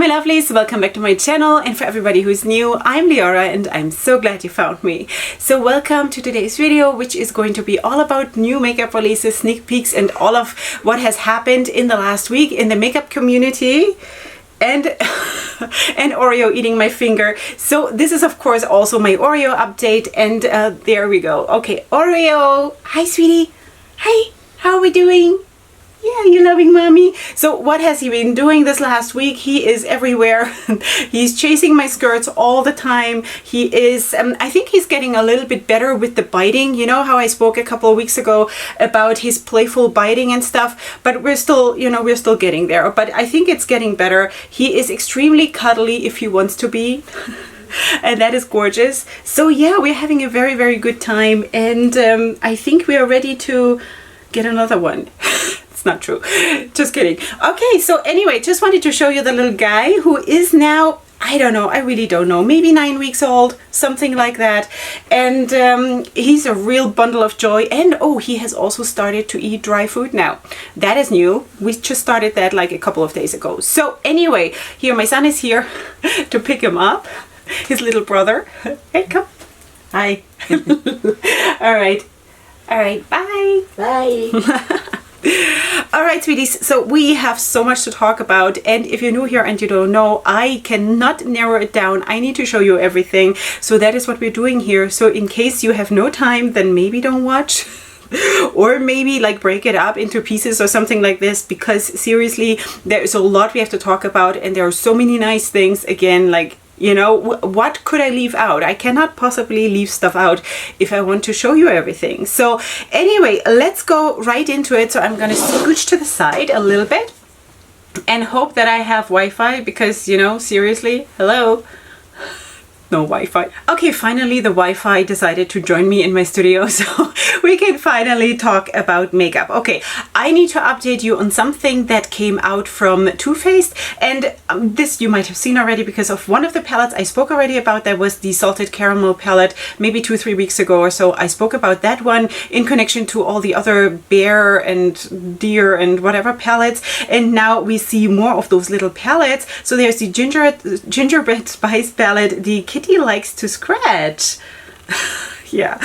my lovelies, welcome back to my channel, and for everybody who's new, I'm Leorah and I'm so glad you found me. So welcome to today's video, which is going to be all about new makeup releases, sneak peeks, and all of what has happened in the last week in the makeup community. And Oreo eating my finger. So this is of course also my Oreo update, and there we go. Okay, Oreo, hi sweetie. Hi, how are we doing? Yeah, you loving mommy? So what has he been doing this last week? He is everywhere. He's chasing my skirts all the time. He is, I think he's getting a little bit better with the biting. You know how I spoke a couple of weeks ago about his playful biting and stuff, but we're still, we're still getting there. But I think it's getting better. He is extremely cuddly if he wants to be. And that is gorgeous. So yeah, we're having a very, very good time. And I think we are ready to get another one. Not true, just kidding. Okay, so anyway, just wanted to show you the little guy who is now, I don't know, I really don't know, maybe 9 weeks old, something like that. And he's a real bundle of joy. And oh, he has also started to eat dry food now. That is new. We just started that like a couple of days ago. So anyway, here my son is here to pick him up, his little brother. Hey, come. Hi. All right, bye. Bye. Alright sweeties, so we have so much to talk about, and if you're new here and you don't know, I cannot narrow it down. I need to show you everything, so that is what we're doing here. So in case you have no time, then maybe don't watch. Or maybe like break it up into pieces or something like this, because seriously, there is a lot we have to talk about, and there are so many nice things. Again, like, what could I leave out? I cannot possibly leave stuff out if I want to show you everything. So anyway, let's go right into it. So I'm going to scooch to the side a little bit and hope that I have Wi-Fi, because, seriously, hello? No Wi-Fi. Okay, finally the Wi-Fi decided to join me in my studio, so we can finally talk about makeup. Okay, I need to update you on something that came out from Too Faced, and this you might have seen already because of one of the palettes I spoke already about. That was the Salted Caramel palette, maybe 2-3 weeks ago or so. I spoke about that one in connection to all the other bear and deer and whatever palettes, and now we see more of those little palettes. So there's the gingerbread spice palette, the Kitty Likes to Scratch. Yeah,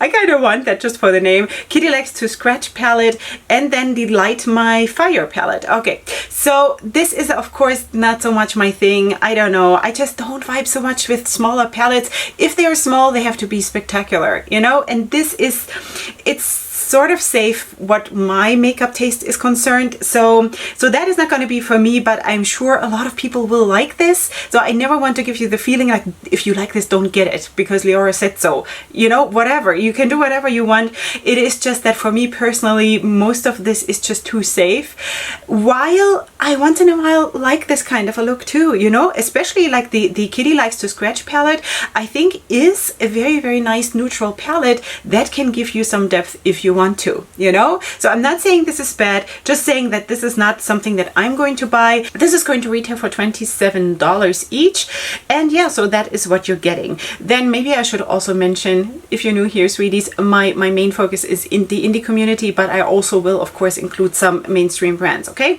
I kind of want that just for the name. Kitty Likes to Scratch palette, and then the Light My Fire palette. Okay, so this is of course not so much my thing. I don't know, I just don't vibe so much with smaller palettes. If they're small, they have to be spectacular, and this is, it's sort of safe what my makeup taste is concerned. So that is not going to be for me, but I'm sure a lot of people will like this. So I never want to give you the feeling like, if you like this, don't get it because Leorah said so. Whatever, you can do whatever you want. It is just that for me personally, most of this is just too safe, while I once in a while like this kind of a look too, especially like the Kitty Likes to Scratch palette. I think is a very, very nice neutral palette that can give you some depth if you want to, so I'm not saying this is bad, just saying that this is not something that I'm going to buy. This is going to retail for $27 each, and yeah, so that is what you're getting. Then maybe I should also mention, if you're new here sweeties, my main focus is in the indie community, but I also will of course include some mainstream brands. Okay,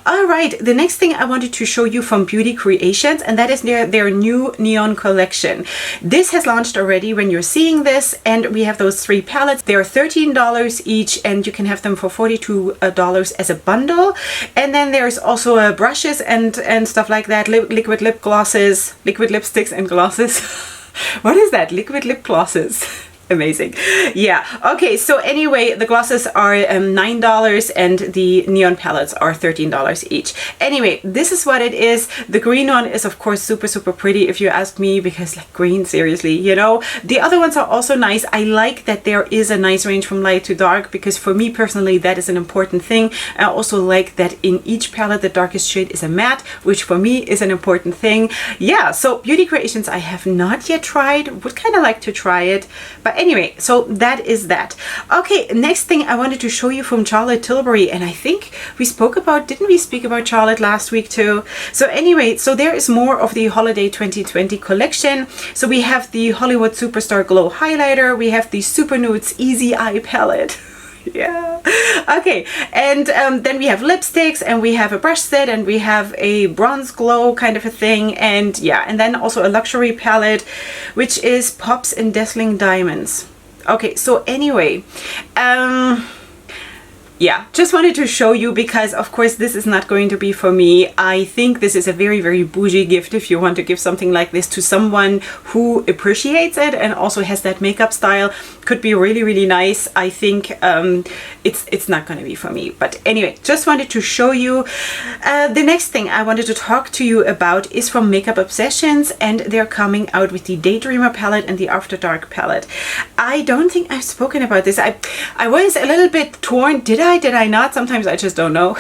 all right, the next thing I wanted to show you from Beauty Creations, and that is their new neon collection. This has launched already when you're seeing this, and we have those 3 palettes. They are $13 each, and you can have them for $42 as a bundle. And then there's also brushes and stuff like that, liquid lip glosses, liquid lipsticks and glosses. What is that? Liquid lip glosses. Amazing. Yeah. Okay, so anyway, the glosses are $9 and the neon palettes are $13 each. Anyway, this is what it is. The green one is of course super, super pretty if you ask me, because like green, seriously, The other ones are also nice. I like that there is a nice range from light to dark, because for me personally that is an important thing. I also like that in each palette the darkest shade is a matte, which for me is an important thing. Yeah, so Beauty Creations I have not yet tried, would kind of like to try it, but anyway, so that is that. Okay, next thing I wanted to show you from Charlotte Tilbury, and I think we spoke about, didn't we speak about Charlotte last week too? So anyway, so there is more of the Holiday 2020 collection. So we have the Hollywood Superstar Glow Highlighter, we have the Super Nudes Easy Eye Palette. Yeah. Okay. And then we have lipsticks, and we have a brush set, and we have a bronze glow kind of a thing. And yeah, and then also a luxury palette, which is Pops in Dazzling Diamonds. Okay. So anyway, yeah, just wanted to show you because, of course, this is not going to be for me. I think this is a very, very bougie gift if you want to give something like this to someone who appreciates it and also has that makeup style. Could be really, really nice. I think it's not going to be for me. But anyway, just wanted to show you. The next thing I wanted to talk to you about is from Makeup Obsessions, and they're coming out with the Daydreamer palette and the After Dark palette. I don't think I've spoken about this. I was a little bit torn. Did I not? Sometimes I just don't know.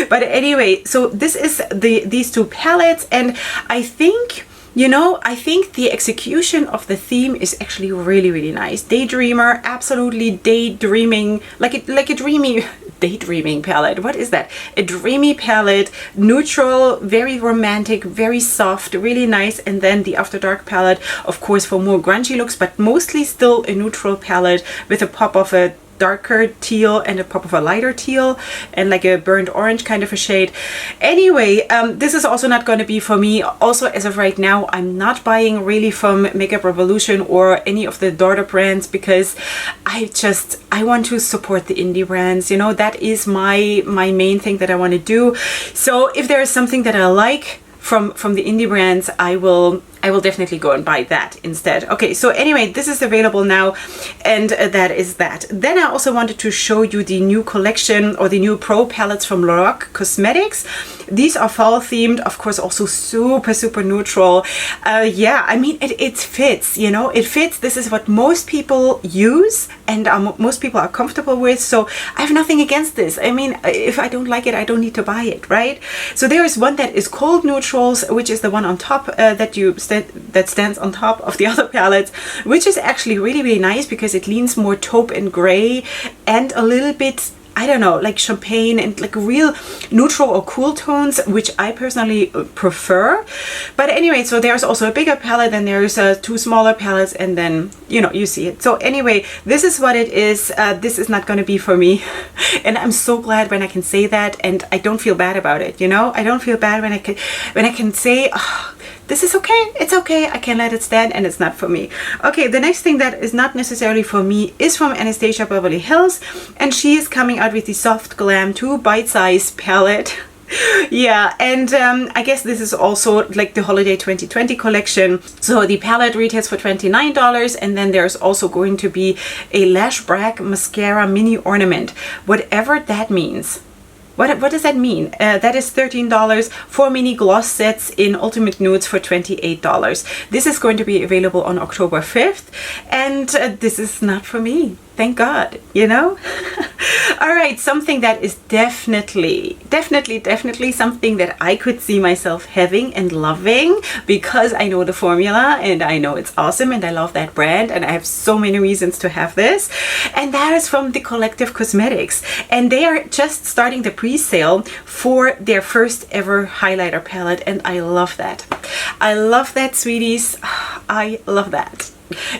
But anyway, so this is these two palettes, and I think, you know, I think the execution of the theme is actually really, really nice. Daydreamer, absolutely daydreaming, like a dreamy daydreaming palette. What is that? A dreamy palette, neutral, very romantic, very soft, really nice. And then the After Dark palette, of course, for more grungy looks, but mostly still a neutral palette with a pop of a darker teal and a pop of a lighter teal and like a burnt orange kind of a shade. Anyway, this is also not going to be for me. Also, as of right now, I'm not buying really from Makeup Revolution or any of the daughter brands because I want to support the indie brands. You know, that is my main thing that I want to do. So if there is something that I like from the indie brands, I will definitely go and buy that instead. Okay, so anyway, this is available now, and that is that. Then I also wanted to show you the new collection or the new Pro palettes from Leorah Cosmetics. These are fall themed, of course, also super, super neutral. Yeah, I mean, it fits, you know, it fits. This is what most people use and most people are comfortable with. So I have nothing against this. I mean, if I don't like it, I don't need to buy it, right? So there is one that is called Neutrals, which is the one on top that stands on top of the other palettes, which is actually really, really nice because it leans more taupe and gray and a little bit, I don't know, like champagne and like real neutral or cool tones, which I personally prefer. But anyway, so there's also a bigger palette, and there's two smaller palettes, and then, you know, you see it. So anyway, this is what it is. This is not going to be for me. And I'm so glad when I can say that, and I don't feel bad about it, you know? I don't feel bad when I can say, oh, this is okay, it's okay, I can let it stand, and it's not for me. Okay, the next thing that is not necessarily for me is from Anastasia Beverly Hills, and she is coming out with the Soft Glam 2 Bite Size palette. Yeah, and I guess this is also like the Holiday 2020 collection. So the palette retails for $29, and then there's also going to be a Lash Brag Mascara Mini Ornament, whatever that means. What does that mean? That is $13 for mini gloss sets in Ultimate Nudes for $28. This is going to be available on October 5th, and this is not for me. Thank God, you know? All right, something that is definitely something that I could see myself having and loving because I know the formula and I know it's awesome and I love that brand and I have so many reasons to have this. And that is from the Collective Cosmetics. And they are just starting the pre-sale for their first ever highlighter palette, and I love that. I love that, sweeties. I love that.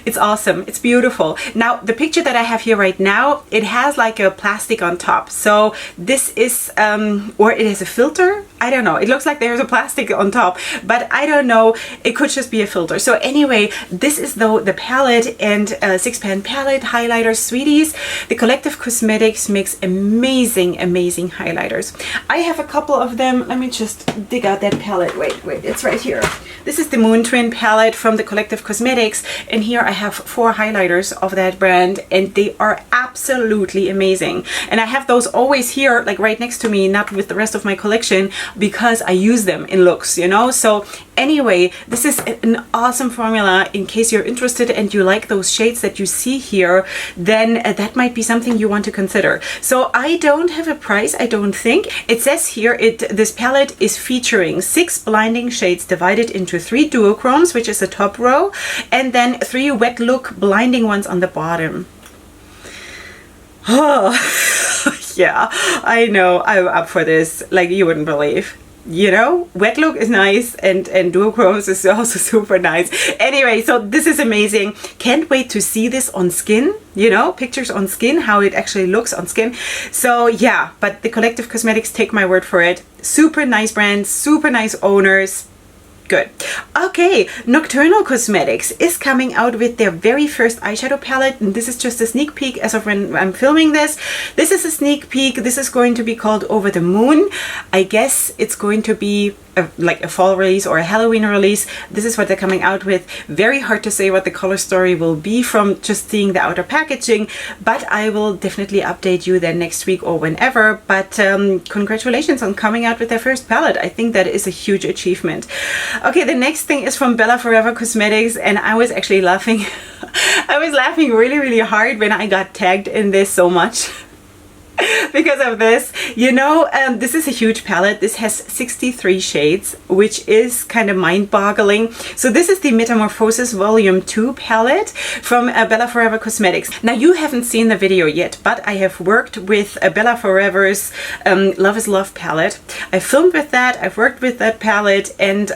It's awesome. It's beautiful. Now, the picture that I have here right now, it has like a plastic on top. So this is, or it is a filter. I don't know. It looks like there's a plastic on top, but I don't know. It could just be a filter. So anyway, this is though the palette and 6-pan palette highlighters, sweeties. The Collective Cosmetics makes amazing, amazing highlighters. I have a couple of them. Let me just dig out that palette. Wait, it's right here. This is the Moon Twin palette from the Collective Cosmetics. And here I have 4 highlighters of that brand, and they are absolutely amazing. And I have those always here, like right next to me, not with the rest of my collection, because I use them in looks, you know? So anyway, this is an awesome formula. In case you're interested and you like those shades that you see here, then that might be something you want to consider. So I don't have a price, I don't think. It says here, this palette is featuring 6 blinding shades divided into 3 duochromes, which is the top row, and then 3 wet look blinding ones on the bottom. Oh, yeah, I know, I'm up for this, like you wouldn't believe. you know, wet look is nice, and duochromes is also super nice. Anyway, so this is amazing. Can't wait to see this on skin, you know, pictures on skin, how it actually looks on skin. So yeah, but the Collective Cosmetics, take my word for it. Super nice brand, super nice owners. Good. Okay, Nocturnal Cosmetics is coming out with their very first eyeshadow palette, and this is just a sneak peek as of when I'm filming this. This is a sneak peek. This is going to be called Over the Moon. I guess it's going to be like a fall release or a Halloween release. This is what they're coming out with. Very hard to say what the color story will be from just seeing the outer packaging, but I will definitely update you then next week or whenever. But congratulations on coming out with their first palette. I think that is a huge achievement. Okay, the next thing is from Bella Forever Cosmetics, and I was actually laughing. I was laughing really, really hard when I got tagged in this so much. Because of this, you know, this is a huge palette. This has 63 shades, which is kind of mind-boggling. So this is the Metamorphosis Volume 2 palette from Bella Forever Cosmetics. Now, you haven't seen the video yet, but I have worked with Bella Forever's Love is Love palette. I filmed with that, I've worked with that palette, and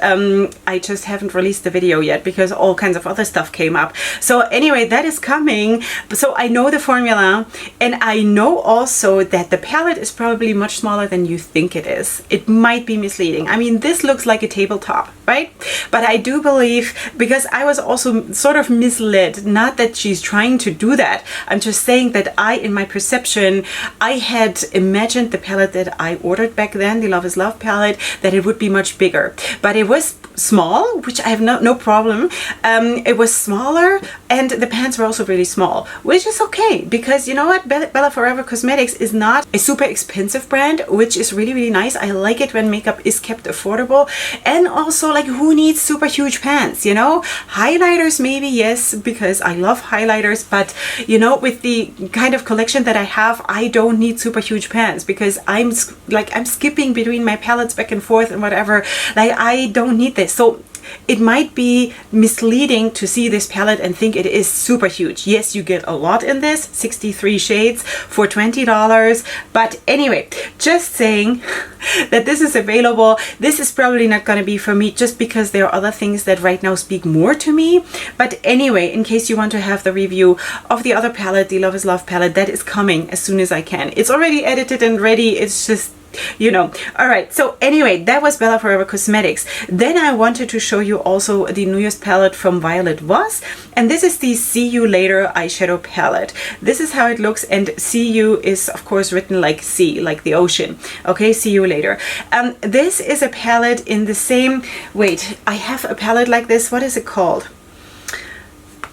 I just haven't released the video yet because all kinds of other stuff came up. So anyway, that is coming. So I know the formula, and I know also that the palette is probably much smaller than you think it is. It might be misleading. I mean, this looks like a tabletop, right? But I do believe, because I was also sort of misled, not that she's trying to do that. I'm just saying that in my perception, I had imagined the palette that I ordered back then, the Love is Love palette, that it would be much bigger. But it was small, which I have no problem. It was smaller, and the pants were also really small, which is okay, because you know what, Bella Forever Cosmetics is not a super expensive brand, which is really, really nice. I like it when makeup is kept affordable, and also, like, who needs super huge pants, you know? Highlighters maybe, yes, because I love highlighters, but you know, with the kind of collection that I have, I don't need super huge pants, because I'm skipping between my palettes back and forth and whatever. Like, I don't need this. So it might be misleading to see this palette and think it is super huge. Yes, you get a lot in this, 63 shades for $20. But anyway, just saying that this is available. This is probably not going to be for me, just because there are other things that right now speak more to me. But anyway, in case you want to have the review of the other palette, the Love is Love palette, that is coming as soon as I can. It's already edited and ready. It's just, you know. All right, so anyway, that was Bella Forever Cosmetics. Then I wanted to show you also the newest palette from Violet Voss, and this is the See You Later eyeshadow palette. This is how it looks, and see you is of course written like sea, like the ocean. Okay, see you later. This is a palette in the same, wait, I have a palette like this. What is it called?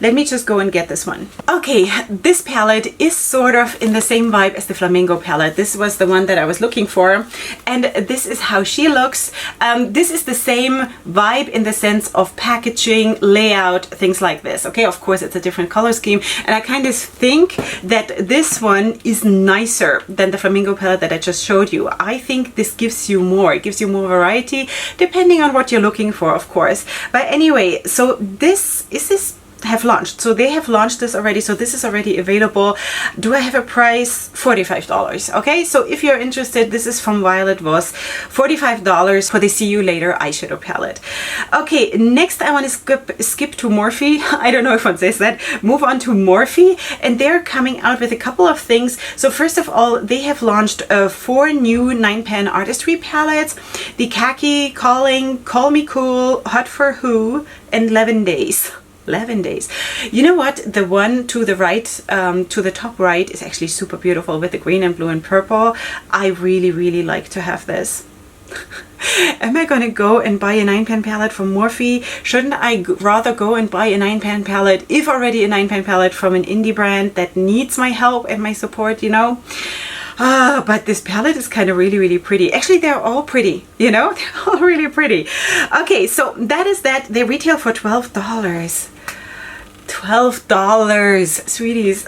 Let me just go and get this one. Okay, this palette is sort of in the same vibe as the Flamingo palette. This was the one that I was looking for, and this is how she looks. This is the same vibe in the sense of packaging, layout, things like this. Okay, of course it's a different color scheme, and I kind of think that this one is nicer than the Flamingo palette that I just showed you. I think this gives you more. It gives you more variety, depending on what you're looking for, of course. But anyway, so this have launched. So they have launched this already. So this is already available. Do I have a price? $45. Okay, so if you're interested, this is from Violet Voss. $45 for the See You Later eyeshadow palette. Okay, next I want to skip to Morphe. I don't know if one says that. Move on to Morphe, and they're coming out with a couple of things. So first of all, they have launched 4 new 9-pan artistry palettes. The Khaki, Calling, Call Me Cool, Hot for Who, and 11 Days. 11 days. You know what? The one to the right, to the top right, is actually super beautiful with the green and blue and purple. I really, really like to have this. Am I gonna go and buy a 9-pan palette from Morphe? Shouldn't I rather go and buy a 9-pan palette, if already a 9-pan palette, from an indie brand that needs my help and my support, you know? But this palette is kind of really, really pretty. Actually, they're all pretty, you know? They're all really pretty. Okay, so that is that. They retail for $12. $12, sweeties.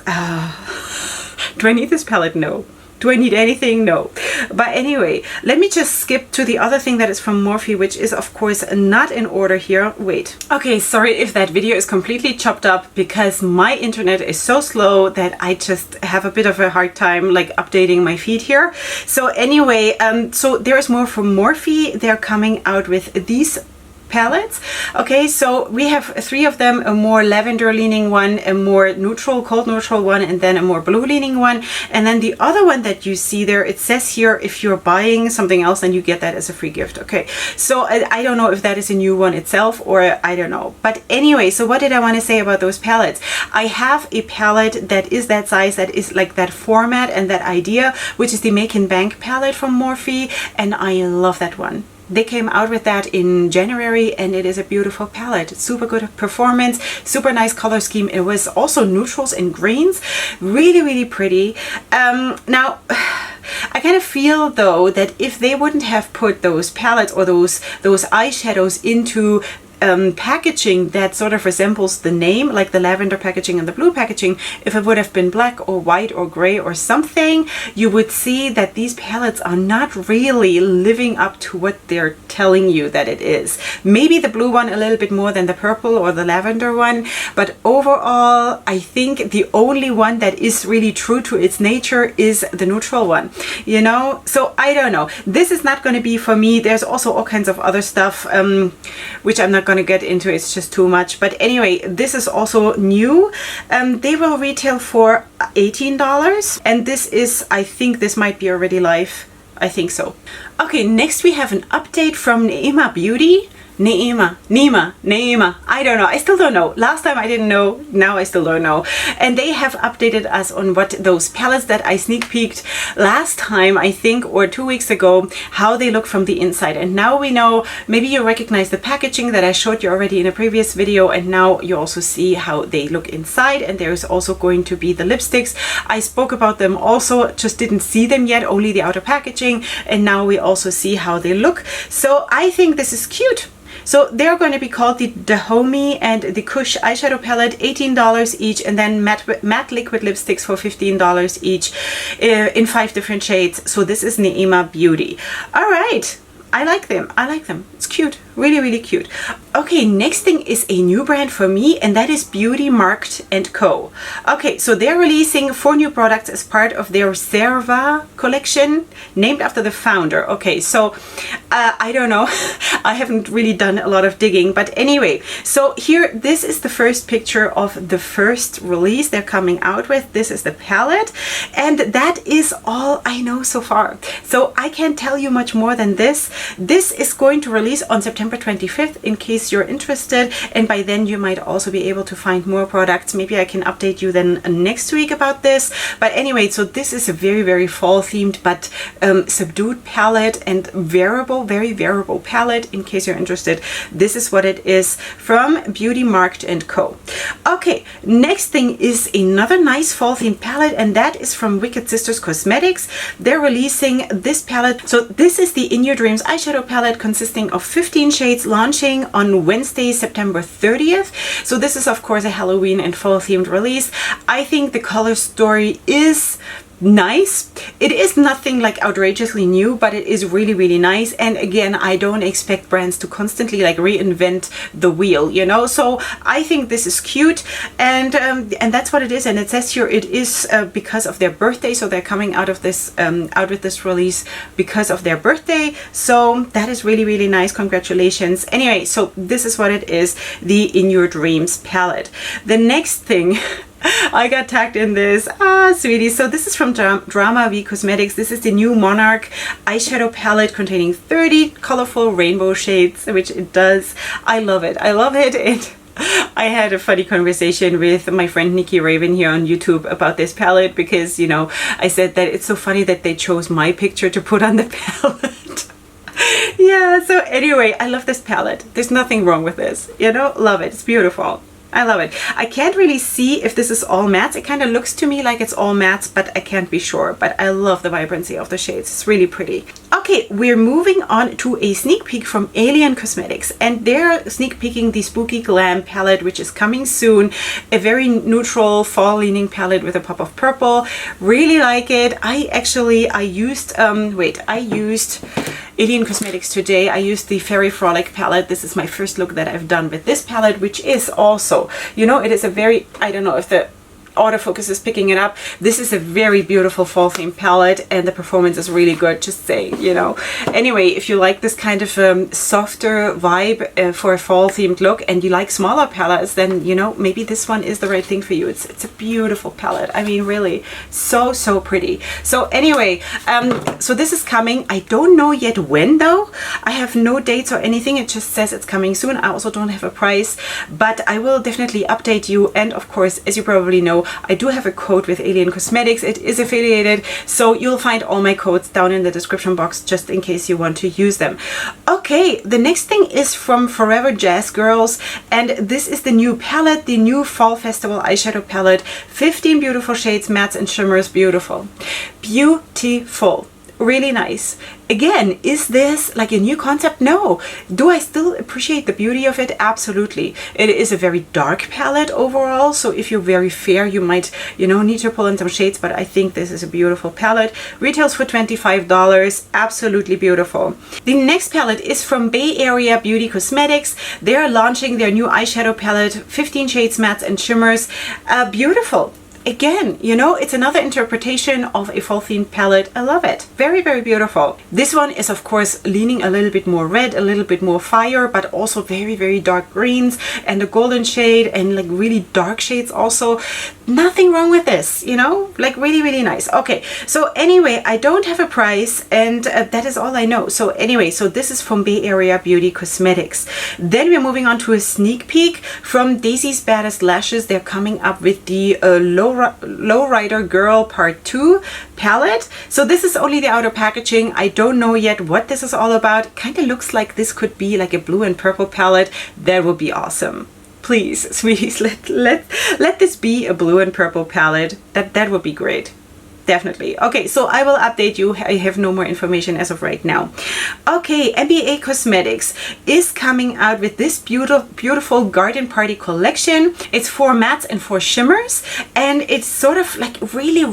Do I need this palette? No. Do I need anything? No. But anyway, let me just skip to the other thing that is from Morphe, which is of course not in order here. Wait. Okay, sorry if that video is completely chopped up because my internet is so slow that I just have a bit of a hard time like updating my feed here. So anyway, so there's more from Morphe. They're coming out with these palettes. Okay, so we have 3 of them, a more lavender leaning one, a more neutral, cold neutral one, and then a more blue leaning one. And then the other one that you see there, it says here, if you're buying something else, then you get that as a free gift. Okay, so I don't know if that is a new one itself or I don't know. But anyway, so what did I want to say about those palettes? I have a palette that is that size, that is like that format and that idea, which is the Make and Bank palette from Morphe, and I love that one. They came out with that in January and it is a beautiful palette. Super good performance, super nice color scheme. It was also neutrals and greens. Really, really pretty. Now, I kind of feel though that if they wouldn't have put those palettes or those eyeshadows into packaging that sort of resembles the name, like the lavender packaging and the blue packaging, if it would have been black or white or gray or something, you would see that these palettes are not really living up to what they're telling you that it is. Maybe the blue one a little bit more than the purple or the lavender one, but overall I think the only one that is really true to its nature is the neutral one, you know. So I don't know, this is not going to be for me. There's also all kinds of other stuff which I'm not going to get into, it's just too much. But anyway, this is also new. They will retail for $18 and this is, I think this might be already live. I think so. Okay, next we have an update from Neema Beauty. Neema, I don't know. I still don't know. Last time I didn't know, now I still don't know. And they have updated us on what those palettes that I sneak peeked last time, I think, or 2 weeks ago, how they look from the inside. And now we know, maybe you recognize the packaging that I showed you already in a previous video, and now you also see how they look inside. And there's also going to be the lipsticks. I spoke about them also, just didn't see them yet, only the outer packaging. And now we also see how they look. So I think this is cute. So they're going to be called the Dahomey and the Kush eyeshadow palette, $18 each, and then matte liquid lipsticks for $15 each in 5 different shades. So this is Neema Beauty. All right. I like them. I like them. It's cute. Really, really cute. Okay, next thing is a new brand for me, and that is Beauty Markt & Co. Okay, so they're releasing 4 new products as part of their Serva collection, named after the founder. Okay, so I don't know. I haven't really done a lot of digging, but anyway, so here, this is the first picture of the first release they're coming out with. This is the palette, and that is all I know so far. So I can't tell you much more than this. This is going to release on September 25th in case you're interested, and by then you might also be able to find more products. Maybe I can update you then next week about this. But anyway, so this is a very, very fall themed but subdued palette and very wearable palette. In case you're interested, this is what it is from Beauty Markt & Co. Okay, next thing is another nice fall themed palette, and that is from Wicked Sisters Cosmetics. They're releasing this palette. So this is the In Your Dreams eyeshadow palette consisting of 15 shades, launching on Wednesday, September 30th. So this is of course a Halloween and fall themed release. I think the color story is nice. It is nothing like outrageously new, but it is really, really nice. And again, I don't expect brands to constantly like reinvent the wheel, you know. So I think this is cute, and that's what it is. And it says here it is because of their birthday, so they're coming out of this out with this release because of their birthday. So that is really, really nice. Congratulations. Anyway, so this is what it is, the In Your Dreams palette. The next thing I got tagged in this. Sweetie. So this is from Drama V Cosmetics. This is the new Monarch eyeshadow palette containing 30 colorful rainbow shades, which it does. I love it. I love it. And I had a funny conversation with my friend Nikki Raven here on YouTube about this palette because, you know, I said that it's so funny that they chose my picture to put on the palette. Yeah, so anyway, I love this palette. There's nothing wrong with this, you know, love it. It's beautiful. I love it. I can't really see if this is all mattes. It kind of looks to me like it's all mattes, but I can't be sure. But I love the vibrancy of the shades. It's really pretty. Okay, we're moving on to a sneak peek from Alien Cosmetics, and they're sneak peeking the Spooky Glam palette, which is coming soon. A very neutral fall leaning palette with a pop of purple. Really like it. I used Alien Cosmetics today. I used the Fairy Frolic palette. This is my first look that I've done with this palette, which is also, you know, it is a very, I don't know if the autofocus is picking it up. This is a very beautiful fall themed palette, and the performance is really good, just saying, you know. Anyway, if you like this kind of softer vibe for a fall themed look, and you like smaller palettes, then, you know, maybe this one is the right thing for you. It's a beautiful palette. I mean, really, so pretty. So anyway, so this is coming. I don't know yet when, though. I have no dates or anything. It just says it's coming soon. I also don't have a price, but I will definitely update you. And of course, as you probably know, I do have a code with Alien Cosmetics. It is affiliated, so you'll find all my codes down in the description box just in case you want to use them. Okay, the next thing is from Forever Jazz Girls, and this is the new palette, the new Fall Festival eyeshadow palette. 15 beautiful shades, mattes and shimmers. Beautiful. Beautiful. Really nice. Again, is this like a new concept? No. Do I still appreciate the beauty of it? Absolutely. It is a very dark palette overall, so if you're very fair, you might, you know, need to pull in some shades, but I think this is a beautiful palette. Retails for $25. Absolutely beautiful. The next palette is from Bay Area Beauty Cosmetics. They are launching their new eyeshadow palette, 15 shades, mattes and shimmers. Beautiful. Again, you know, it's another interpretation of a fall themed palette. I love it. Very beautiful. This one is of course leaning a little bit more red, a little bit more fire, but also very dark greens and a golden shade and like really dark shades also. Nothing wrong with this, you know, like really nice. Okay, so anyway, I don't have a price, and that is all I know. So anyway, so this is from Bay Area Beauty Cosmetics. Then we're moving on to a sneak peek from Daisy's Baddest Lashes. They're coming up with the Lowrider Girl Part 2 palette. So this is only the outer packaging. I don't know yet what this is all about. Kind of looks like this could be like a blue and purple palette. That would be awesome. Please, sweeties, let this be a blue and purple palette. That would be great. Definitely. Okay, so I will update you. I have no more information as of right now. Okay, MUA Cosmetics is coming out with this beautiful garden party collection. It's 4 mattes and 4 shimmers, and it's sort of like really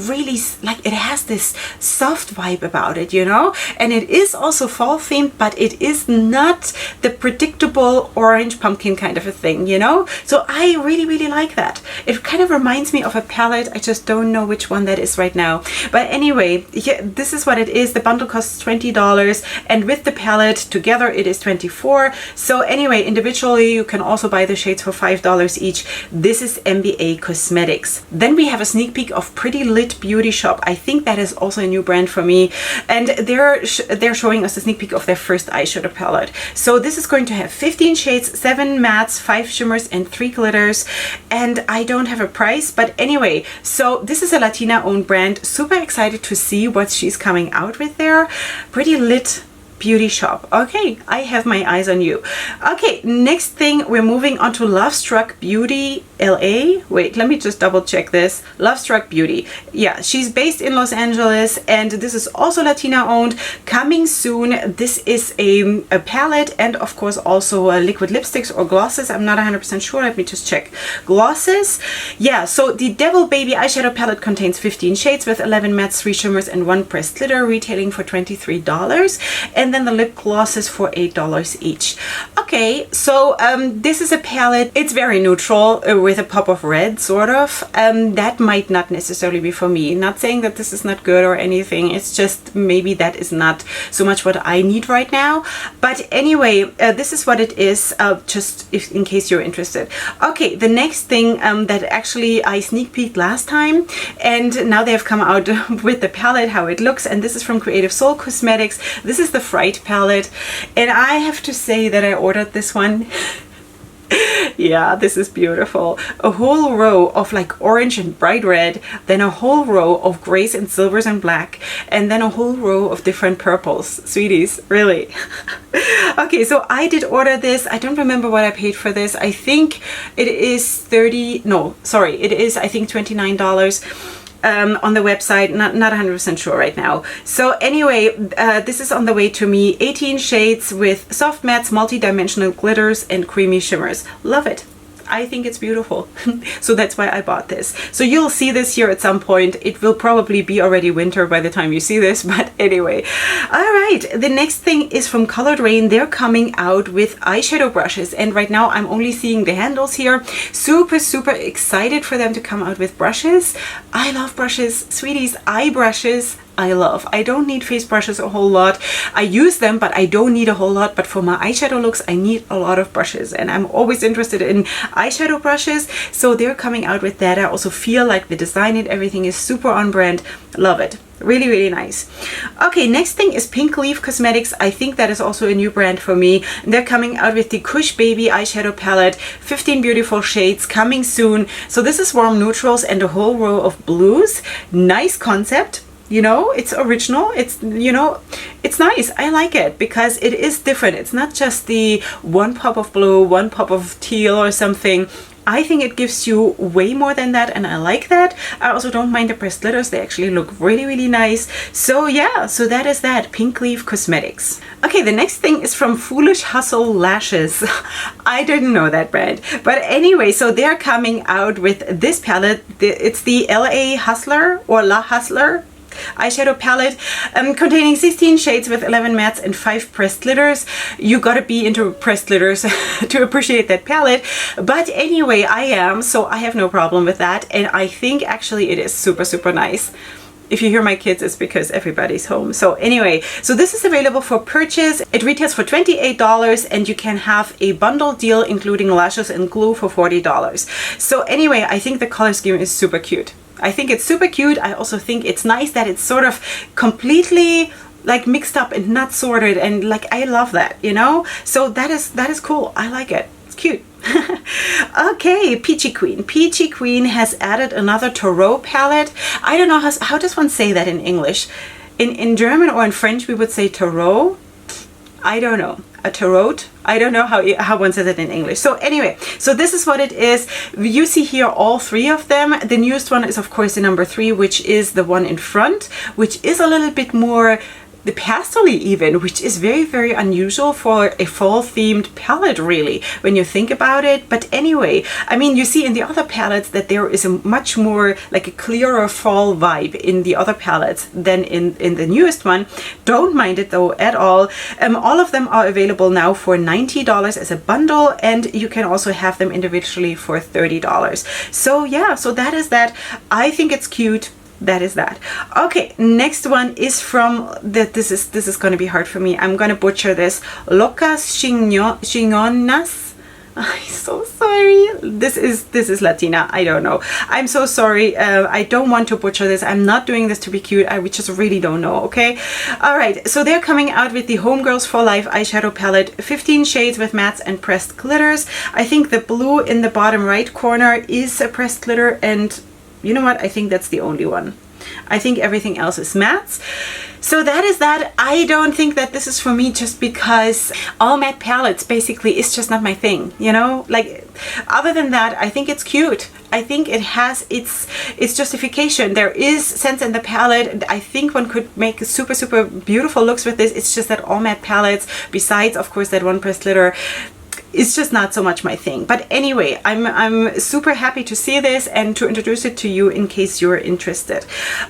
like it has this soft vibe about it, you know, and it is also fall themed, but it is not the predictable orange pumpkin kind of a thing, you know. So I really like that. It kind of reminds me of a palette. I just don't know which one that is right now. But anyway, yeah, this is what it is. The bundle costs $20, and with the palette together it is $24. So anyway, individually you can also buy the shades for $5 each. This is MUA Cosmetics. Then we have a sneak peek of Pretty Lit Beauty Shop. I think that is also a new brand for me, and they're showing us a sneak peek of their first eyeshadow palette. So this is going to have 15 shades, 7 mattes, 5 shimmers and 3 glitters, and I don't have a price. But anyway, so this is a Latina owned brand. Super excited to see what she's coming out with there. Pretty Lit Beauty Shop. Okay, I have my eyes on you. Okay, next thing, we're moving on to Love Struck Beauty LA. Wait, let me just double check this. Love Struck Beauty. Yeah, she's based in Los Angeles, and this is also Latina owned. Coming soon. This is a palette, and of course also liquid lipsticks or glosses. I'm not 100% sure. Let me just check. Glosses. Yeah, so the Devil Baby eyeshadow palette contains 15 shades with 11 mattes, 3 shimmers and 1 pressed glitter, retailing for $23. And then the lip glosses for $8 each. Okay, so this is a palette. It's very neutral with a pop of red, sort of. That might not necessarily be for me. Not saying that this is not good or anything. It's just maybe that is not so much what I need right now. But anyway, this is what it is, just in case you're interested. Okay, the next thing that actually I sneak peeked last time, and now they have come out with the palette, how it looks, and this is from Creative Soul Cosmetics. This is the Fright palette, and I have to say that I ordered this one Yeah, this is beautiful. A whole row of like orange and bright red, then a whole row of grays and silvers and black, and then a whole row of different purples. Sweeties, really. Okay, so I did order this. I don't remember what I paid for this. I think it is it is I think $29. On the website, not 100% sure right now. So anyway, this is on the way to me. 18 shades with soft mattes, multi-dimensional glitters, and creamy shimmers. Love it. I think it's beautiful. So that's why I bought this. So you'll see this here at some point. It will probably be already winter by the time you see this, but anyway. All right, the next thing is from Colored Rain. They're coming out with eyeshadow brushes, and right now I'm only seeing the handles here. Super, super excited for them to come out with brushes. I love brushes, sweeties. Eye brushes I love. I don't need face brushes a whole lot. I use them, but I don't need a whole lot. But for my eyeshadow looks, I need a lot of brushes, and I'm always interested in eyeshadow brushes. So they're coming out with that. I also feel like the design and everything is super on brand. Love it. Really, really nice. Okay, next thing is Pink Leaf Cosmetics. I think that is also a new brand for me. They're coming out with the Kush Baby eyeshadow palette. 15 beautiful shades coming soon. So this is warm neutrals and a whole row of blues. Nice concept. You know, it's original. It's, you know, it's nice. I like it because it is different. It's not just the one pop of blue, one pop of teal or something. I think it gives you way more than that, and I like that. I also don't mind the pressed glitters. They actually look really, really nice. So yeah, so that is that. Pink Leaf Cosmetics. Okay, the next thing is from Foolish Hustle Lashes. I didn't know that brand. But anyway, so they're coming out with this palette. It's the LA Hustler or La Hustler eyeshadow palette, containing 16 shades with 11 mattes and 5 pressed glitters. You gotta be into pressed glitters to appreciate that palette, but anyway, I am, so I have no problem with that, and I think actually it is super, super nice. If you hear my kids, it's because everybody's home. So anyway, so this is available for purchase. It retails for $28, and you can have a bundle deal including lashes and glue for $40. So anyway, I think the color scheme is super cute. I think it's super cute. I also think it's nice that it's sort of completely like mixed up and not sorted, and like I love that, you know? So that is cool. I like it. It's cute. Okay, Peachy Queen. Peachy Queen has added another Tarot palette. I don't know how does one say that in English? In German or in French we would say Tarot. I don't know. A tarot. I don't know how one says it in English. So anyway, so this is what it is. You see here all three of them. The newest one is of course the number 3, which is the one in front, which is a little bit more the pastel-y even, which is very, very unusual for a fall themed palette really, when you think about it. But anyway, I mean, you see in the other palettes that there is a much more like a clearer fall vibe in the other palettes than in the newest one. Don't mind it though at all. All of them are available now for $90 as a bundle, and you can also have them individually for $30. So yeah, so that is that. I think it's cute. That is that. Okay, next one is from this is going to be hard for me. I'm going to butcher this. Locas Chingonas. I'm so sorry. This is Latina. I don't know. I'm so sorry. I don't want to butcher this. I'm not doing this to be cute. I just really don't know. Okay. All right. So they're coming out with the Homegirls for Life eyeshadow palette. 15 shades with mattes and pressed glitters. I think the blue in the bottom right corner is a pressed glitter, and you know what? I think that's the only one. I think everything else is mattes. So that is that. I don't think that this is for me just because all matte palettes basically is just not my thing, you know? Like, other than that, I think it's cute. I think it has its justification. There is sense in the palette. I think one could make super, super beautiful looks with this. It's just that all matte palettes, besides of course that one pressed glitter, it's just not so much my thing. But anyway, I'm super happy to see this and to introduce it to you in case you're interested.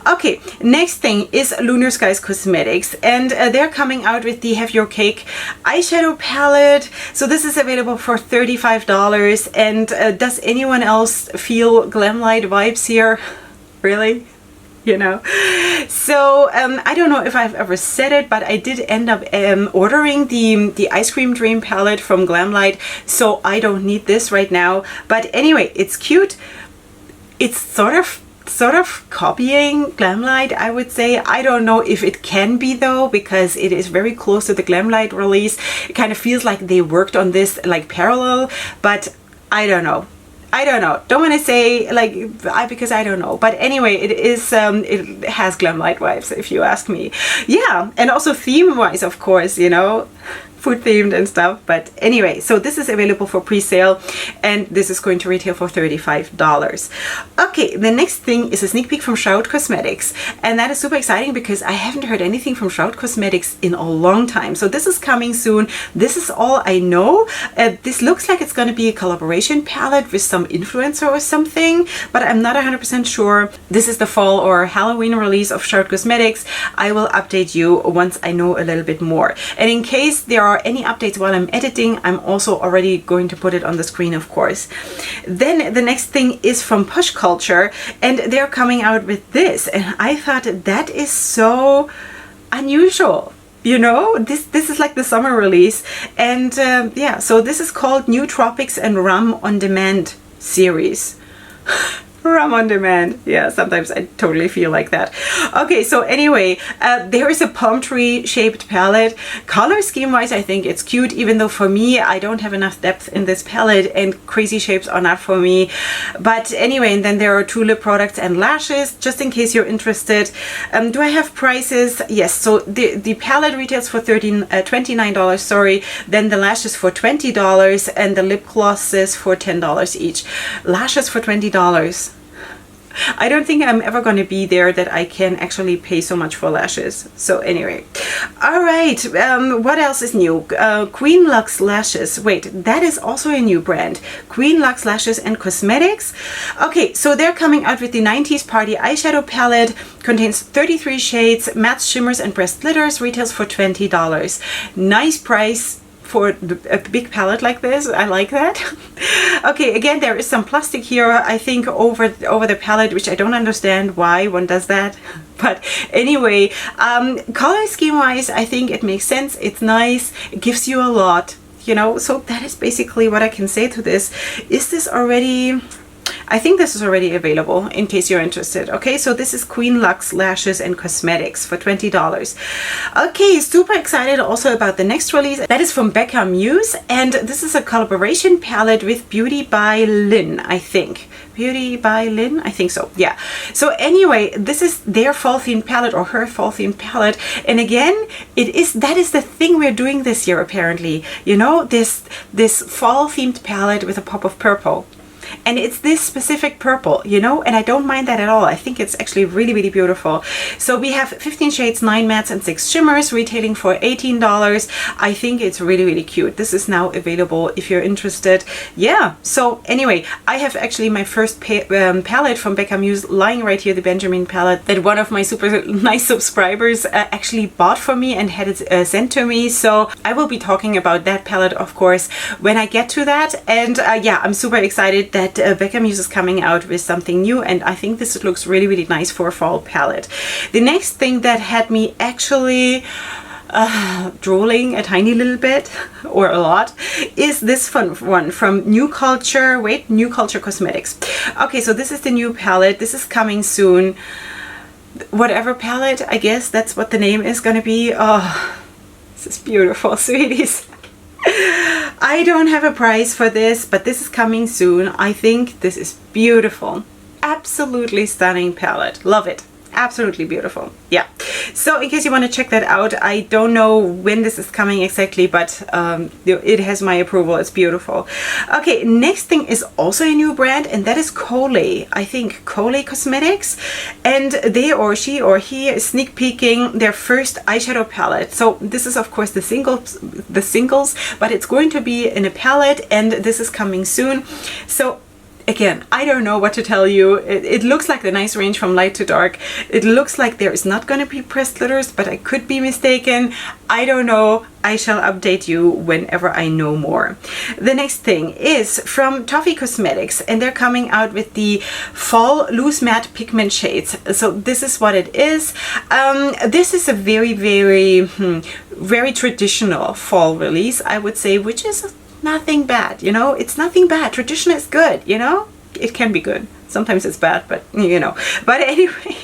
Okay, next thing is Lunar Skies Cosmetics, and they're coming out with the Have Your Cake eyeshadow palette. So this is available for $35. And does anyone else feel Glamlight vibes here? Really? You know, so I don't know if I've ever said it, but I did end up ordering the Ice Cream Dream palette from Glamlight, so I don't need this right now. But anyway, it's cute. It's sort of sort of copying Glamlight, I would say. I don't know if it can be though, because it is very close to the Glamlight release. It kind of feels like they worked on this like parallel, but I don't know. Don't want to say like because I don't know. But anyway, it is it has Glamlight vibes if you ask me. Yeah, and also theme wise, of course, you know, food themed and stuff. But anyway, so this is available for pre-sale, and this is going to retail for $35. Okay, the next thing is a sneak peek from Shroud Cosmetics, and that is super exciting because I haven't heard anything from Shroud Cosmetics in a long time. So this is coming soon. This is all I know. This looks like it's going to be a collaboration palette with some influencer or something, but I'm not 100% sure. This is the fall or Halloween release of Shroud Cosmetics. I will update you once I know a little bit more. And in case there are any updates while I'm editing, I'm also already going to put it on the screen, of course. Then the next thing is from Push Culture, and they're coming out with this, and I thought that is so unusual. You know, this is like the summer release, and yeah, so this is called New Tropics and Rum on Demand series. Rum on demand. Yeah, sometimes I totally feel like that. Okay, so anyway, there is a palm tree shaped palette. Color scheme wise, I think it's cute, even though for me, I don't have enough depth in this palette and crazy shapes are not for me. But anyway, and then there are two lip products and lashes, just in case you're interested. Do I have prices? Yes, so the palette retails for $29, sorry. Then the lashes for $20 and the lip glosses for $10 each. Lashes for $20. I don't think I'm ever going to be there that I can actually pay so much for lashes. So anyway, all right, what else is new? Queen Lux Lashes. Wait, that is also a new brand. Queen Lux Lashes and Cosmetics. Okay, so they're coming out with the 90s Party eyeshadow palette. Contains 33 shades, matte shimmers and pressed glitters. Retails for $20. Nice price for a big palette like this. I like that. Okay, again, there is some plastic here, I think, over the palette, which I don't understand why one does that. But anyway, color scheme wise, I think it makes sense. It's nice. It gives you a lot, you know. So that is basically what I can say to this. Is this already... I think this is already available in case you're interested. Okay, so this is Queen Lux Lashes and Cosmetics for $20. Okay, super excited also about the next release. That is from Becca Muse, and this is a collaboration palette with Beauty by Lynn, I think. Beauty by Lynn? I think so, yeah. So anyway, this is their fall themed palette, or her fall themed palette. And again, that is the thing we're doing this year apparently. You know, this fall themed palette with a pop of purple. And it's this specific purple, you know, and I don't mind that at all. I think it's actually really, really beautiful. So we have 15 shades, 9 mattes and 6 shimmers, retailing for $18. I think it's really, really cute. This is now available if you're interested. Yeah, so anyway, I have actually my first palette from Becca Muse lying right here, the Benjamin palette that one of my super nice subscribers actually bought for me and had it sent to me. So I will be talking about that palette, of course, when I get to that. And yeah, I'm super excited that Becca Muse is coming out with something new, and I think this looks really, really nice for a fall palette. The next thing that had me actually drooling a tiny little bit or a lot is this fun one from New Culture. Wait, New Culture Cosmetics. Okay, so this is the new palette. This is coming soon. Whatever palette, I guess that's what the name is gonna be. Oh, this is beautiful, sweeties. I don't have a price for this, but this is coming soon. I think this is beautiful. Absolutely stunning palette. Love it. Absolutely beautiful. Yeah. So in case you want to check that out, I don't know when this is coming exactly, but it has my approval. It's beautiful. Okay, next thing is also a new brand, and that is Colorstay. I think Colorstay Cosmetics, and they or she or he is sneak peeking their first eyeshadow palette. So this is of course the singles, but it's going to be in a palette, and this is coming soon. So again, I don't know what to tell you. It looks like the nice range from light to dark. It looks like there is not going to be pressed glitters, but I could be mistaken. I don't know. I shall update you whenever I know more. The next thing is from Toffee Cosmetics, and they're coming out with the Fall Loose Matte Pigment Shades. So this is what it is. This is a very, very traditional fall release, I would say, which is nothing bad, you know. It's nothing bad. Tradition is good, you know. It can be good. Sometimes it's bad, but you know. But anyway,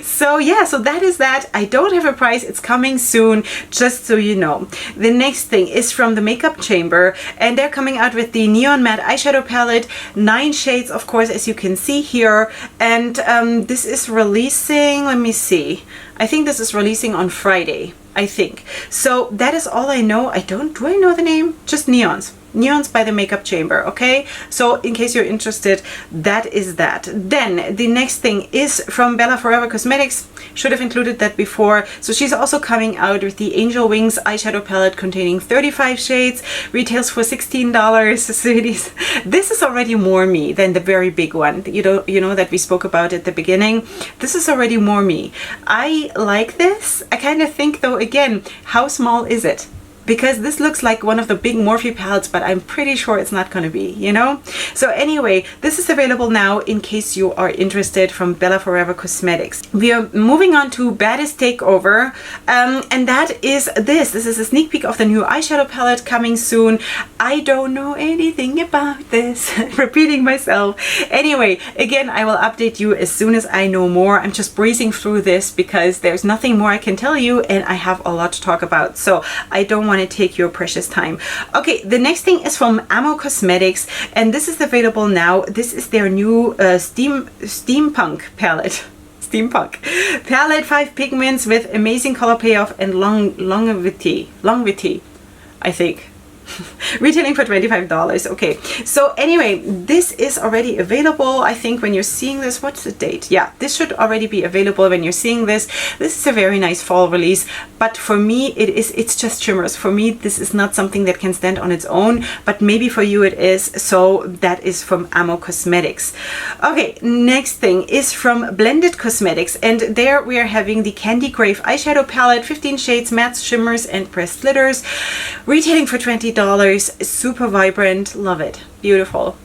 so yeah, so that is that. I don't have a price. It's coming soon, just so you know. The next thing is from the Makeup Chamber, and they're coming out with the Neon Matte Eyeshadow Palette, 9 shades, of course, as you can see here. And this is releasing, let me see. I think this is releasing on Friday, I think. So that is all I know. Do I know the name? Just Neons. Neons by the Makeup Chamber, okay? So in case you're interested, that is that. Then the next thing is from Bella Forever Cosmetics. Should have included that before. So she's also coming out with the Angel Wings eyeshadow palette containing 35 shades, retails for $16. Sweeties, this is already more me than the very big one, you know that we spoke about at the beginning. This is already more me. I like this. I kind of think though, again, how small is it? Because this looks like one of the big Morphe palettes, but I'm pretty sure it's not going to be, you know? So anyway, this is available now in case you are interested, from Bella Forever Cosmetics. We are moving on to Baddest Takeover, and that is this. This is a sneak peek of the new eyeshadow palette coming soon. I don't know anything about this. Repeating myself. Anyway, again, I will update you as soon as I know more. I'm just breezing through this because there's nothing more I can tell you, and I have a lot to talk about. So I don't want to take your precious time. Okay, the next thing is from Amo Cosmetics, and this is available now. This is their new steampunk palette. Steampunk palette, 5 pigments with amazing color payoff and longevity, I think. Retailing for $25. Okay, so anyway, this is already available. I think when you're seeing this, what's the date? Yeah, this should already be available when you're seeing this. This is a very nice fall release, but for me it's just shimmers. For me, this is not something that can stand on its own, but maybe for you it is. So that is from Amo Cosmetics. Okay, next thing is from Blended Cosmetics, and there we are having the Candy Grave eyeshadow palette, 15 shades, mattes, shimmers, and pressed glitters, retailing for $20. Super vibrant, love it, beautiful.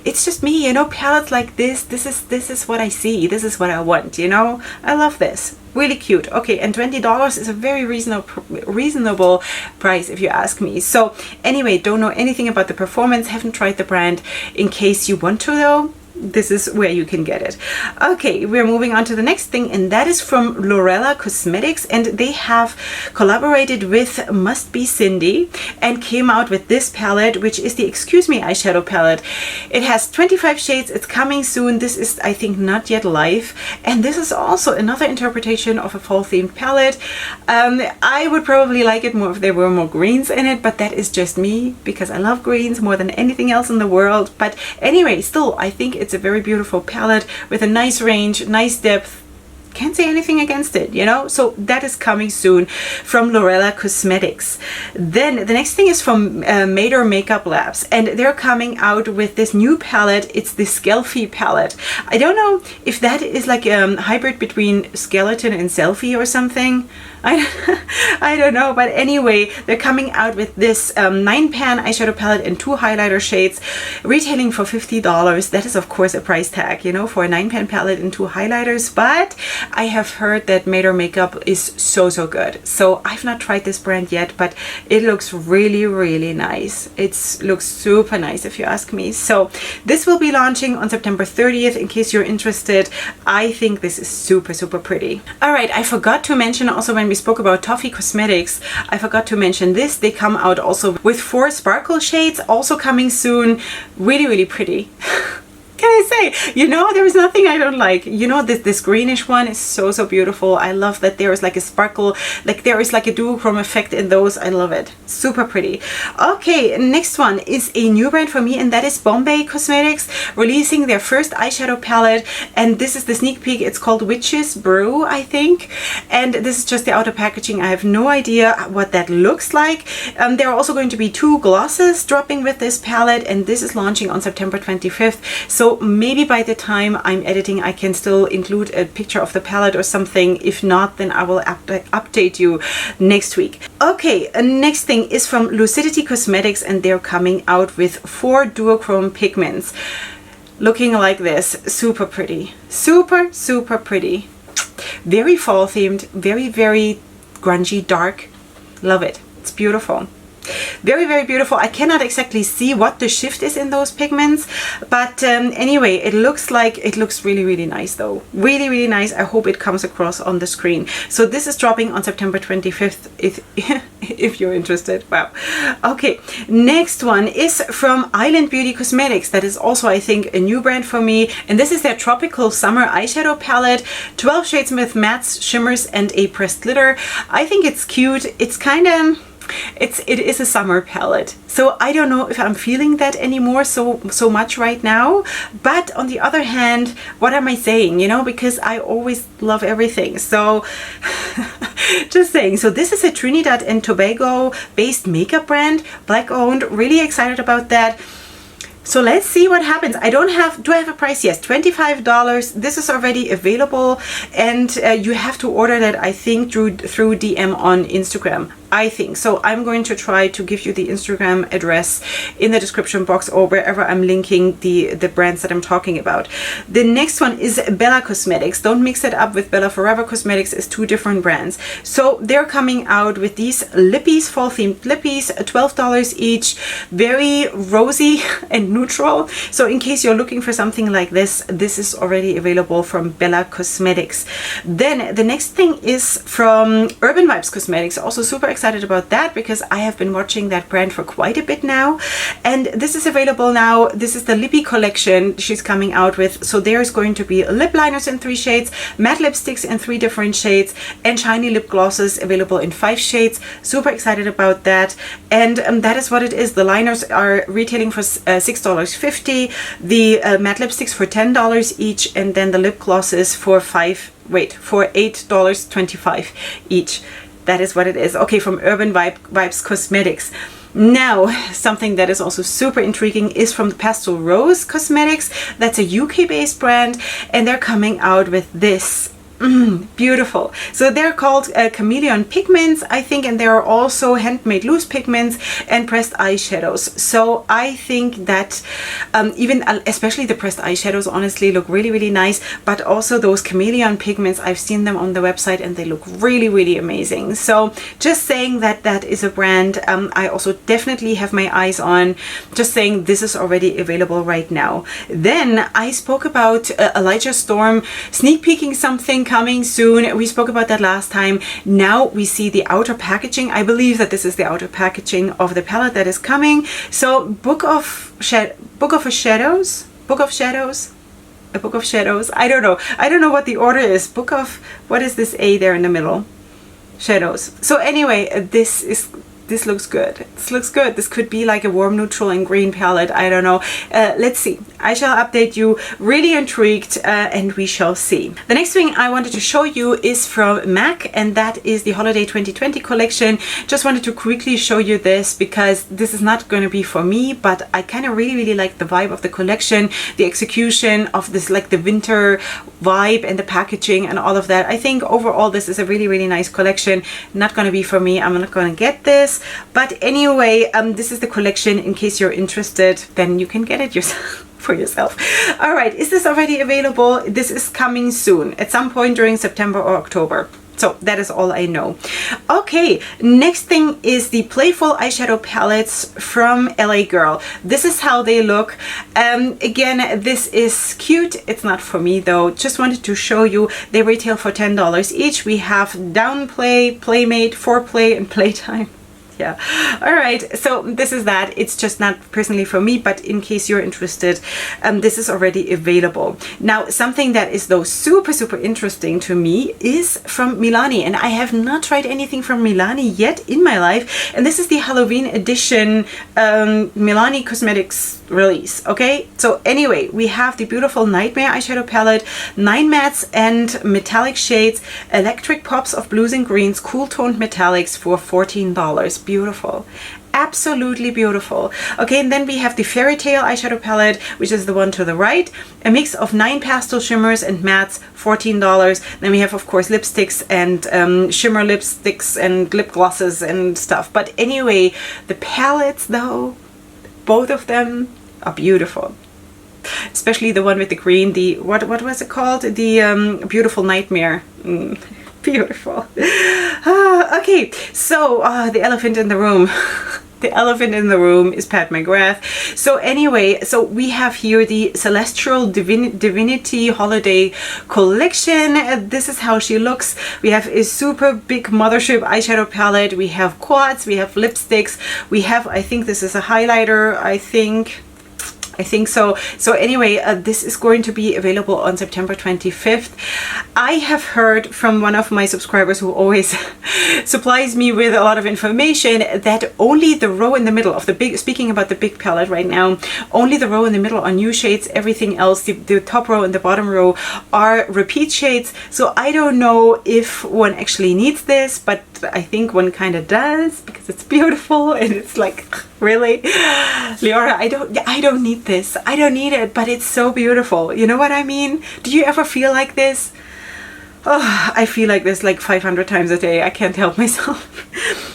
It's just me, you know, palettes like this is what I see, this is what I want, you know. I love this, really cute. Okay, and $20 is a very reasonable price if you ask me. So anyway, don't know anything about the performance, haven't tried the brand. In case you want to though, this is where you can get it. Okay, we're moving on to the next thing, and that is from Leorah Cosmetics, and they have collaborated with Must Be Cindy and came out with this palette, which is the Excuse Me eyeshadow palette. It has 25 shades. It's coming soon. This is, I think, not yet live, and this is also another interpretation of a fall themed palette. I would probably like it more if there were more greens in it, but that is just me because I love greens more than anything else in the world. But anyway, still, I think it's a very beautiful palette with a nice range, nice depth. Can't say anything against it, you know. So that is coming soon from Leorah Cosmetics. Then the next thing is from Mader Makeup Labs, and they're coming out with this new palette. It's the Skelfie palette. I don't know if that is like a hybrid between skeleton and selfie or something. I don't know, but anyway, they're coming out with this 9-pan eyeshadow palette and 2 highlighter shades, retailing for $50. That is of course a price tag, you know, for a 9-pan palette and 2 highlighters, but I have heard that Mader Makeup is so good. So I've not tried this brand yet, but it looks really nice. It looks super nice if you ask me. So this will be launching on September 30th in case you're interested. I think this is super pretty. All right, I forgot to mention also when we spoke about Toffee Cosmetics, I forgot to mention this. They come out also with 4 sparkle shades, also coming soon. Really pretty. Can I say, you know, there is nothing I don't like. You know, this greenish one is so beautiful. I love that there is like a sparkle, like there is like a duochrome effect in those. I love it. Super pretty. Okay, next one is a new brand for me, and that is Bombay Cosmetics, releasing their first eyeshadow palette, and this is the sneak peek. It's called Witch's Brew, I think, and this is just the outer packaging. I have no idea what that looks like. There are also going to be 2 glosses dropping with this palette, and this is launching on September 25th. So maybe by the time I'm editing, I can still include a picture of the palette or something. If not, then I will update you next week. Okay, next thing is from Lucidity Cosmetics, and they're coming out with 4 duochrome pigments looking like this. Super pretty. Super pretty. Very fall themed, very grungy, dark. Love it. It's beautiful. Very, very beautiful. I cannot exactly see what the shift is in those pigments, but anyway, it looks really, really nice though. Really, really nice. I hope it comes across on the screen. So this is dropping on September 25th if you're interested. Wow. Okay, next one is from Island Beauty Cosmetics. That is also, I think, a new brand for me, and this is their Tropical Summer Eyeshadow Palette. 12 shades with mattes, shimmers, and a pressed glitter. I think it's cute. It's kind of... it is a summer palette, so I don't know if I'm feeling that anymore so much right now. But on the other hand, what am I saying, you know, because I always love everything. So just saying. So this is a Trinidad and Tobago based makeup brand, black owned. Really excited about that. So let's see what happens. I don't have, do I have a price? Yes, $25. This is already available, and you have to order that, I think, through DM on Instagram. I think so. I'm going to try to give you the Instagram address in the description box or wherever I'm linking the brands that I'm talking about. The next one is Bella Cosmetics. Don't mix it up with Bella Forever Cosmetics. It's two different brands. So they're coming out with these lippies, fall themed lippies, $12 each. Very rosy and neutral. So in case you're looking for something like this, this is already available from Bella Cosmetics. Then the next thing is from Urban Vibes Cosmetics. Also super excited about that because I have been watching that brand for quite a bit now, and this is available now. This is the lippy collection she's coming out with. So there's going to be lip liners in 3 shades, matte lipsticks in 3 different shades, and shiny lip glosses available in 5 shades. Super excited about that. And that is what it is. The liners are retailing for $6.50, the matte lipsticks for $10 each, and then the lip glosses for $8.25 each. That is what it is. Okay, from Urban Vibes Cosmetics. Now, something that is also super intriguing is from the Pastel Rose Cosmetics. That's a UK-based brand, and they're coming out with this. Beautiful. So they're called chameleon pigments, I think, and there are also handmade loose pigments and pressed eyeshadows. So I think that even especially the pressed eyeshadows honestly look really, really nice, but also those chameleon pigments, I've seen them on the website and they look really, really amazing. So just saying that that is a brand I also definitely have my eyes on. Just saying this is already available right now. Then I spoke about Elijah Storm sneak peeking something coming soon. We spoke about that last time. Now we see the outer packaging. I believe that this is the outer packaging of the palette that is coming. So Book of Shadows. I don't know what the order is. Book of, what is this A there in the middle? Shadows. So anyway, this looks good. This looks good. This could be like a warm neutral and green palette. I don't know. Let's see. I shall update you. Really intrigued, and we shall see. The next thing I wanted to show you is from MAC, and that is the Holiday 2020 collection. Just wanted to quickly show you this because this is not going to be for me, but I kind of really like the vibe of the collection, the execution of this, like the winter vibe and the packaging and all of that. I think overall this is a really nice collection. Not going to be for me. I'm not going to get this. But anyway, this is the collection. In case you're interested, then you can get it yourself. For yourself. All right, is this already available? This is coming soon at some point during September or October. So that is all I know. Okay, next thing is the Playful eyeshadow palettes from LA Girl. This is how they look. Again, this is cute. It's not for me though. Just wanted to show you. They retail for $10 each. We have Downplay, Playmate, Foreplay, and Playtime. Yeah. All right. So this is that. It's just not personally for me, but in case you're interested, this is already available. Now, something that is though super interesting to me is from Milani, and I have not tried anything from Milani yet in my life. And this is the Halloween edition Milani Cosmetics release. Okay. So anyway, we have the beautiful Nightmare eyeshadow palette, 9 mattes and metallic shades, electric pops of blues and greens, cool toned metallics for $14. Beautiful. Absolutely beautiful. Okay, and then we have the Fairy Tale eyeshadow palette, which is the one to the right. A mix of 9 pastel shimmers and mattes, $14. Then we have, of course, lipsticks and shimmer lipsticks and lip glosses and stuff. But anyway, the palettes, though, both of them are beautiful. Especially the one with the green, the, what was it called? The Beautiful Nightmare. Beautiful. Okay, so the elephant in the room. The elephant in the room is Pat McGrath. So anyway, so we have here the Celestial Divinity Holiday Collection. This is how she looks. We have a super big mothership eyeshadow palette. We have quads, we have lipsticks, we have, I think this is a highlighter, I think so. So anyway, this is going to be available on September 25th. I have heard from one of my subscribers who always supplies me with a lot of information that only the row in the middle of the big, speaking about the big palette right now, only the row in the middle are new shades. Everything else, the top row and the bottom row are repeat shades. So I don't know if one actually needs this, but I think one kind of does because it's beautiful and it's like, really? Leorah, I don't need this. I don't need it, but it's so beautiful. You know what I mean? Do you ever feel like this? Oh, I feel like this like 500 times a day. I can't help myself.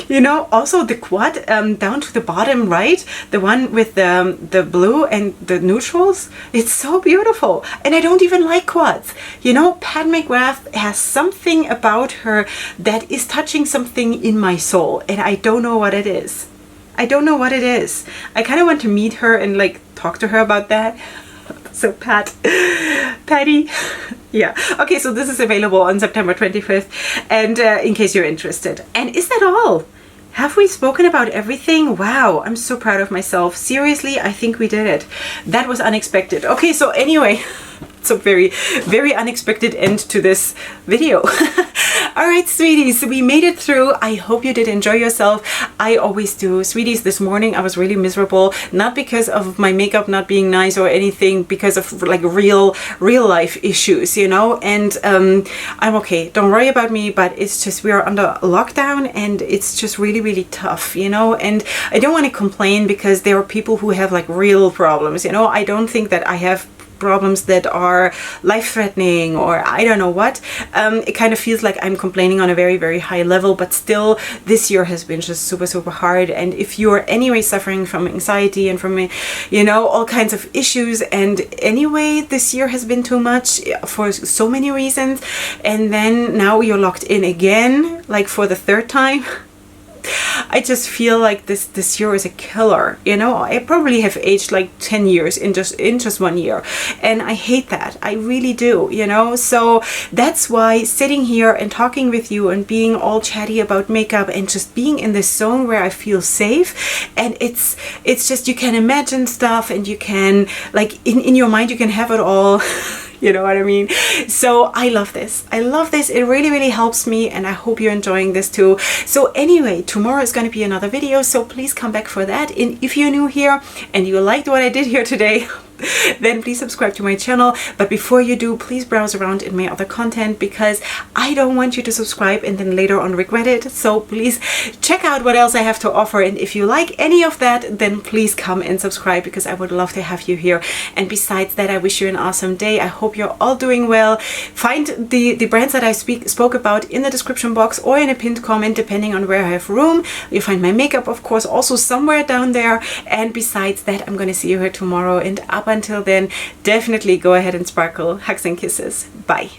You know, also the quad down to the bottom right, the one with the blue and the neutrals, it's so beautiful. And I don't even like quads. You know, Pat McGrath has something about her that is touching something in my soul, and I don't know what it is. I don't know what it is. I kind of want to meet her and like talk to her about that. So Patty, yeah. Okay, so this is available on September 25th, and in case you're interested. And is that all? Have we spoken about everything? Wow, I'm so proud of myself. Seriously, I think we did it. That was unexpected. Okay, so anyway, so very, very unexpected end to this video. All right, sweeties, we made it through. I hope you did enjoy yourself. I always do. Sweeties, this morning I was really miserable, not because of my makeup not being nice or anything, because of like real life issues, you know, and I'm okay. Don't worry about me, but it's just we are under lockdown and it's just really tough, you know, and I don't want to complain because there are people who have like real problems, you know. I don't think that I have problems that are life-threatening or I don't know what. It kind of feels like I'm complaining on a very high level, but still this year has been just super hard. And if you're anyway suffering from anxiety and from, you know, all kinds of issues, and anyway this year has been too much for so many reasons, and then now you're locked in again, like for the third time. I just feel like this year is a killer, you know. I probably have aged like 10 years in just 1 year, and I hate that. I really do, you know. So that's why sitting here and talking with you and being all chatty about makeup and just being in this zone where I feel safe, and it's just, you can imagine stuff and you can like in your mind you can have it all. You know what I mean? So I love this. I love this. It really helps me, and I hope you're enjoying this too. So anyway, tomorrow is going to be another video, so please come back for that. And if you're new here and you liked what I did here today, then please subscribe to my channel. But before you do, please browse around in my other content, because I don't want you to subscribe and then later on regret it. So please check out what else I have to offer, and if you like any of that, then please come and subscribe, because I would love to have you here. And besides that, I wish you an awesome day. I hope you're all doing well. Find the brands that I spoke about in the description box or in a pinned comment, depending on where I have room. You'll find my makeup, of course, also somewhere down there. And besides that, I'm going to see you here tomorrow, and up until then, definitely go ahead and sparkle. Hugs and kisses. Bye.